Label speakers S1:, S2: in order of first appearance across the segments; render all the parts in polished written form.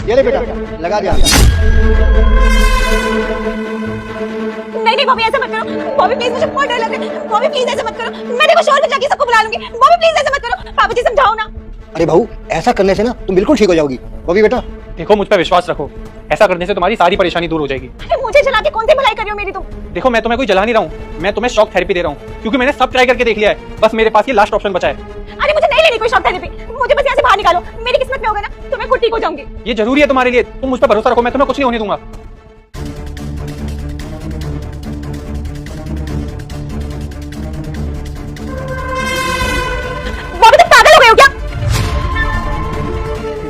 S1: ये ले बेटा, लगा दिया।
S2: नहीं नहीं बॉबी ऐसा मत करो, बॉबी प्लीज मुझे बहुत डर लग रहा है, बॉबी प्लीज ऐसा मत करो, मैं देखो शोर में जाके सबको बुला लूंगी, बॉबी प्लीज ऐसा मत करो, पापा जी समझाओ ना।
S1: अरे बहू, ऐसा करने से ना तुम बिल्कुल ठीक हो जाओगी। बॉबी बेटा
S3: देखो मुझ पर विश्वास रखो, ऐसा करने से तुम्हारी सारी परेशानी दूर हो जाएगी।
S2: अरे मुझे जला के कौन सी भलाई कर रही हो मेरी तुम?
S3: देखो मैं तुम्हें कोई जला नहीं रहा हूँ, मैं तुम्हें शॉक थेरेपी दे रहा हूँ, क्योंकि मैंने सब ट्राई करके देख लिया है। बस मेरे पास ये लास्ट ऑप्शन बचा है।
S2: अरे मुझे नहीं लेनी कोई शॉक थेरेपी, मुझे बस यहाँ से बाहर निकालो, मेरी किस्मत में होगा ना तो मैं खुद ठीक हो जाऊंगी।
S3: ये जरूरी है तुम्हारे लिए, तुम मुझ पर भरोसा रखो, मैं तुम्हें कुछ नहीं होने दूंगा।
S2: बॉबी तुम पागल हो गए हो क्या?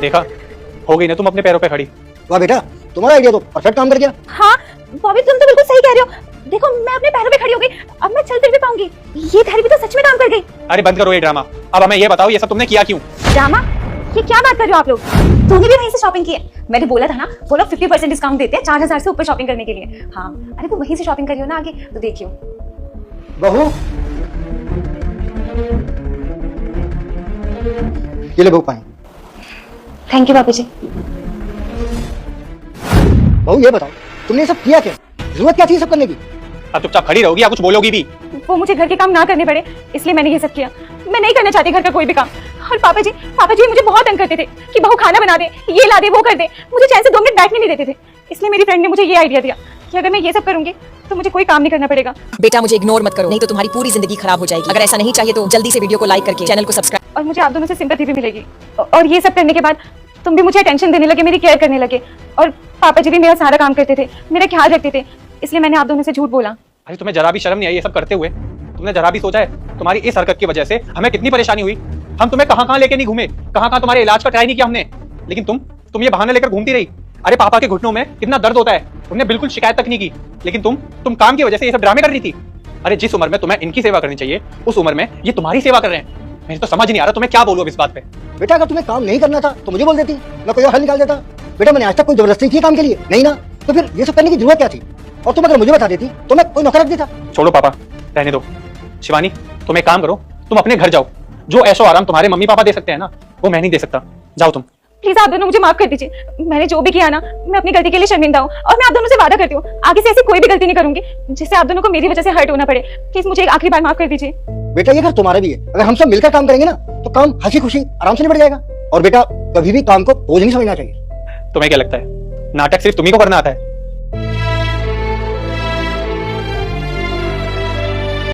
S3: देखा, हो गई ना तुम अपने पैरों पे खड़ी।
S1: वाह बेटा, तुम्हारा आइडिया तो परफेक्ट काम कर गया।
S2: हाँ बॉबी तुम तो बिल्कुल सही कह रहे हो, देखो मैं अपने पैरों पे खड़ी हो गई, अब मैं चल फिर भी पाऊंगी। ये थेरेपी तो सच में काम कर गई।
S3: अरे बंद करो ये ड्रामा, अब हमें ये बताओ ये सब तुमने किया क्यों?
S2: ड्रामा? ये क्या बात कर रहे हो आप लोग? तूने भी वहीं से शॉपिंग की है? मैंने बोला था ना, वो लोग 50% डिस्काउंट देते हैं 4000 से ऊपर शॉपिंग करने के लिए। हाँ अरे वो वहीं से शॉपिंग करियो ना आगे, तो देखियो।
S1: बहू ये ले बहू पानी।
S2: थैंक यू पापा जी।
S1: बहू ये बताओ, तुमने ये सब किया क्या? जरूरत क्या थी ये सब करने की?
S3: अब चुपचाप खड़ी रहोगी या कुछ बोलोगी भी?
S2: वो मुझे घर के काम ना करने पड़े इसलिए मैंने ये सब किया। मैं नहीं करना चाहती घर का कोई भी काम। और पापा जी मुझे बहुत तंग करते थे कि बहू खाना बना दे, ये ला दे, वो कर दे, मुझे चैन से 2 मिनट बैठने नहीं देते थे। इसलिए मेरी फ्रेंड ने मुझे ये आइडिया दिया कि अगर मैं ये सब करूंगी तो मुझे कोई काम नहीं करना पड़ेगा।
S4: बेटा मुझे इग्नोर मत करो, नहीं तो तुम्हारी पूरी जिंदगी खराब हो जाएगी। अगर ऐसा नहीं चाहिए तो जल्दी से वीडियो को लाइक करके चैनल को सब्सक्राइब।
S2: और मुझे आप दोनों से सिंपैथी भी मिलेगी। और ये सब करने के बाद तुम भी मुझे अटेंशन देने लगे, मेरी केयर करने लगे। और पापा जी भी मेरा सारा काम करते थे, मेरा ख्याल रखते थे, इसलिए मैंने आप दोनों से झूठ बोला।
S3: अरे तुम्हें जरा भी शर्म नहीं आई ये सब करते हुए? तुमने जरा भी सोचा है तुम्हारी इस हरकत की वजह से हमें कितनी परेशानी हुई? हम तुम्हें कहां लेके नहीं घूमे, कहां तुम्हारे इलाज का ट्राई नहीं किया हमने, लेकिन तुम ये बहाना लेकर घूमती रही। अरे पापा के घुटनों में कितना दर्द होता है, तुमने बिल्कुल शिकायत तक नहीं की, लेकिन तुम काम की वजह से ये सब ड्रामे कर रही थी। अरे जिस उम्र में तुम्हें इनकी सेवा करनी चाहिए उस उम्र में ये तुम्हारी सेवा कर रहे हैं। मुझे तो समझ नहीं आ रहा तुम्हें क्या बोलूं अब इस बात पे।
S1: बेटा अगर तुम्हें काम नहीं करना था तो मुझे बोल देती, मैं कोई और हल निकाल देता। बेटा मैंने आज तक कोई जबरदस्ती की काम के लिए नहीं ना, तो फिर ये सब करने की जरूरत क्या थी? और तुम अगर मुझे बता देती तो मैं कोई नौकर रख देता।
S3: छोड़ो पापा, रहने दो। शिवानी तुम एक काम करो, तुम अपने घर जाओ। जो ऐशो आराम तुम्हारे मम्मी पापा दे सकते हैं ना, वो मैं नहीं दे सकता। जाओ तुम।
S2: प्लीज आप दोनों मुझे माफ कर दीजिए। मैंने जो भी किया ना, मैं अपनी गलती के लिए शर्मिंदा हूँ। और मैं आप दोनों से वादा करती हूँ आगे से ऐसी कोई भी गलती नहीं करूंगी जिससे आप दोनों को मेरी वजह से हर्ट होना पड़े। प्लीज मुझे एक आखिरी बार माफ कर दीजिए।
S1: बेटा ये घर तुम्हारा भी है, अगर हम सब मिलकर काम करेंगे ना तो काम हंसी खुशी आराम से निपट जाएगा। और बेटा कभी भी काम को बोझ नहीं समझना चाहिए।
S3: तुम्हें क्या लगता है नाटक सिर्फ तुम्ही को करना आता है?